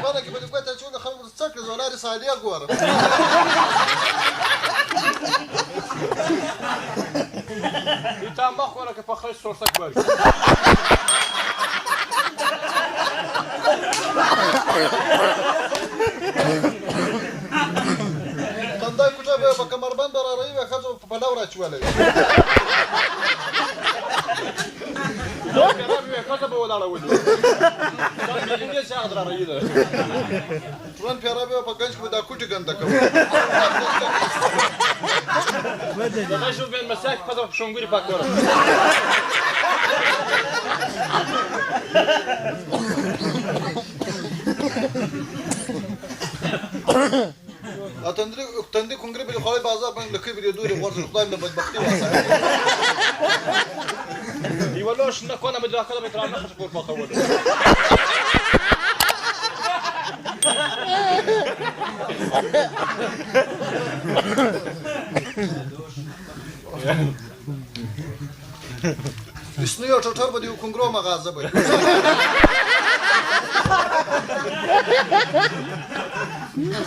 والله كيف بدي قلت شو خلوا تسكر زولاري صايديه غور يتام بخورك فخرج صورتك بارك تنداي كتاب بكمربند براري وخذوا بلاورا شوالي كتب ولا لا ولد كان شاهد رأيي ده تران بيرابي وبقنش بدا كوتي عندك لا شوف بين مساك كتب شونغوري باكورا تندي كونغري بالخالي بازار بن لكي بدي دوري ورث الخدام من بدبختي واسع يولوش نكون بدي كذا بيترا نخش بور باكورا اسنيو تشتر بدي كونغرو مغازه بي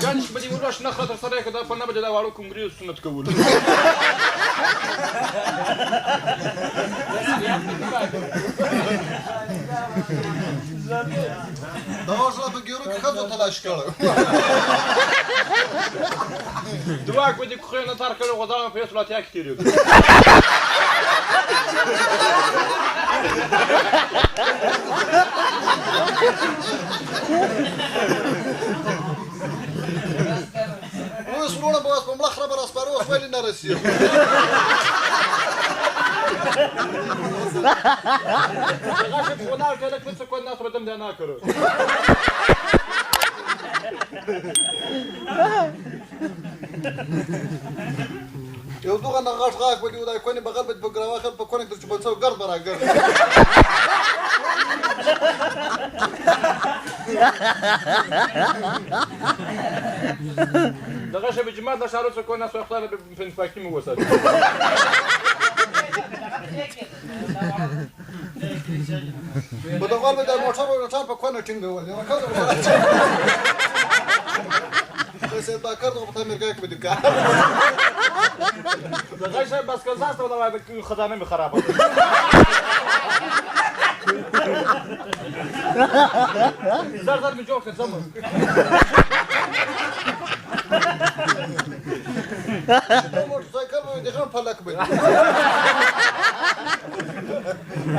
كانش بدي يقولوش نخرج صريح كذا فنا بدي داوالو كونغري السنة تقول دواجلا بجيروك خذوا تلاش كله دواك بدي كخينا تارك له غدار في صلاتي كثير ويصلون بواس بملخرة براسبارو وخوالي نارسيو غاشب ونال كذا كنت كل الناس بدهم ده ناكله يودوغ أنا غاش غاك بدي ودا يكوني بغلبت بقرا واخر بكونك تجيب تسوي قرض برا قرض ده غاشب الجماعة ده شعروا كل الناس ويختار في فاكين موساد بدو غلبت الموتور ولا بكونك تنجو ولا كذا بس إذا كرض بتعمل كيك بدي كا ده غاشب بس كذا ولا خدامة بخرابة زار من جوك الزمن موتوسيكل ويدخلون فلك بي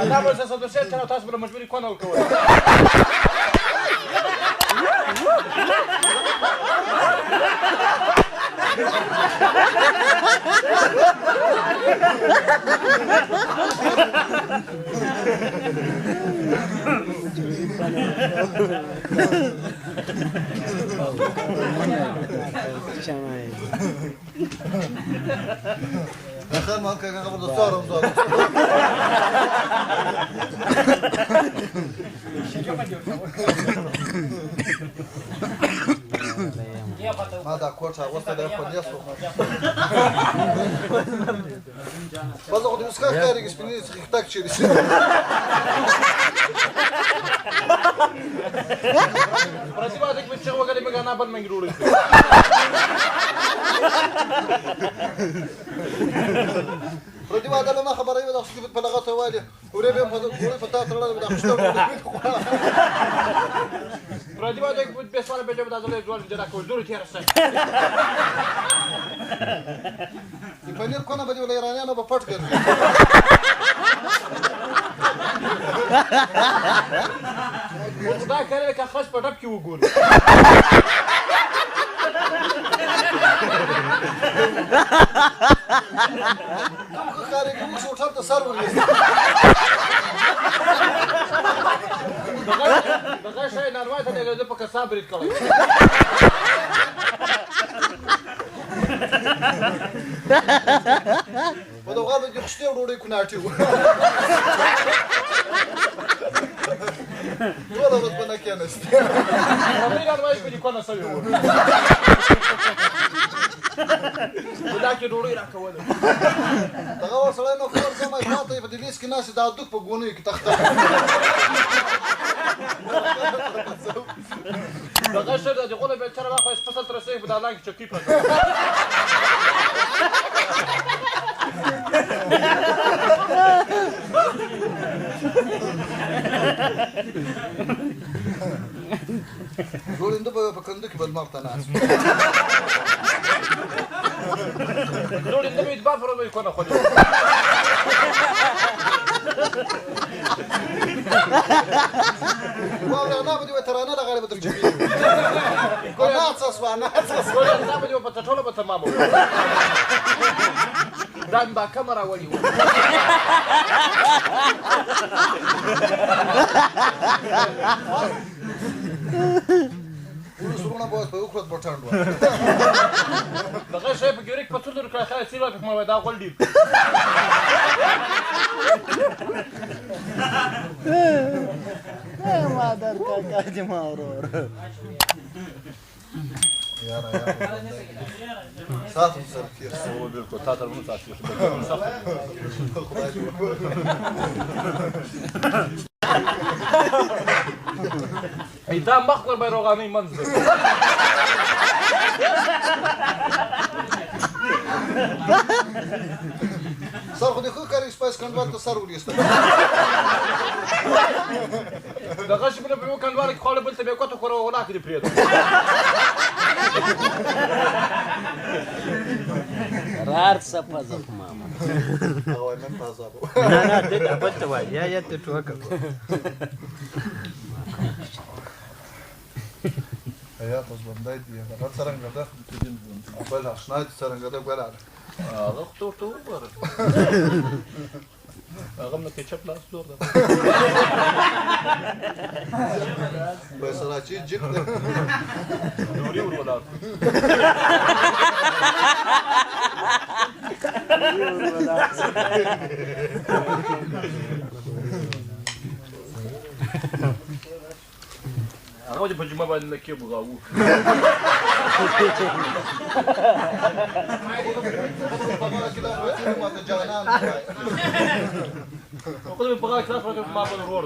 أنا بس أصدقائي ترى تصبر مجبور يكون الكون أخير ما كان قبل الصورة مزود ماذا كورتها وصل يأخذ يسوق والله قد يسكت كاريك سبيني سكتك شيء براسي بعدك بتشغل قال لي أنا بن منقولي ردي بعد لما خبري بدأ خشيت بلغته والي وريبي فتاة الله بدأ خشيت ردي بعدك بتسوال بيجي بدأ زول يجوال جراك ودور تيرسي يفنير كنا بدي ولا إيراني أنا بفرط كده وده كان لك خش بدبكي وقول خارج مش وصلت تصرف بغاش شيء نرويت أنا جذب كسابر الكلام وده غالب يخشتي وروري كنارتي ولا ربنا كانست ربنا نرويت بدي كنا سويه ولكن وروري راك ولا تغور سلامة خبر زمان خاطي بدي ليش كناس دادوك بقوني كتختار دغه شر د غوله به چر واخو سپیشل تر سیف د لاګ چکی په جوړ انده په کنده کې بدمار ته ناس جوړ انده به اتباع پر وې کنه خو والله انا بدي وترانا لا غالبا ترجمي انا تصص وانا تصص جوړ انده به په ټوله به تمام دان با کمره وړي ورسونه بوس په وکړه بټاندو دغه شی په ګریک په څلور کړه خاص سیوا په ما دا غول دی ما در کا جما ورور يا ساتو سر خير هو بالکل تا تر مو تاسو دا مخور به روغاني منځ سر خو دې خو کاری سپایس کنډوال ته سر ولېسته دغه شي په یو کندوار کې خاله بل ته به کوته خور ولا کې پریږد رار صفه زخمه هغه نن تازه نه دې ابد ته وای یا ته ټوکه حياة زبنداي دي هغه څنګه ده خپل آشنا دي څنګه ده ګوره هغه ته وره هغه نو کېچپ لاس دور ده بس راځي جګ نوري ور ولا هغه په جمعه باندې کې بغاو ما ته جانان خو دې په هغه کلاس راځي ما په ورور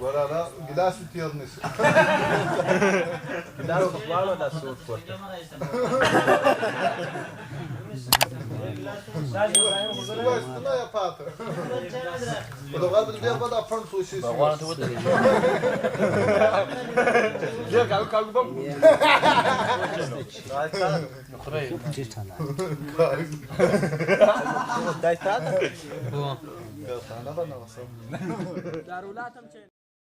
ګوره دا ګلاس تیر نشي دا په خپل د سوت ورته لا يا فاتر ولو غالب بدي ابدا فرنس وشي وانا تو ودري جا قالوا بم نخري دای تاسو انا بنا وصل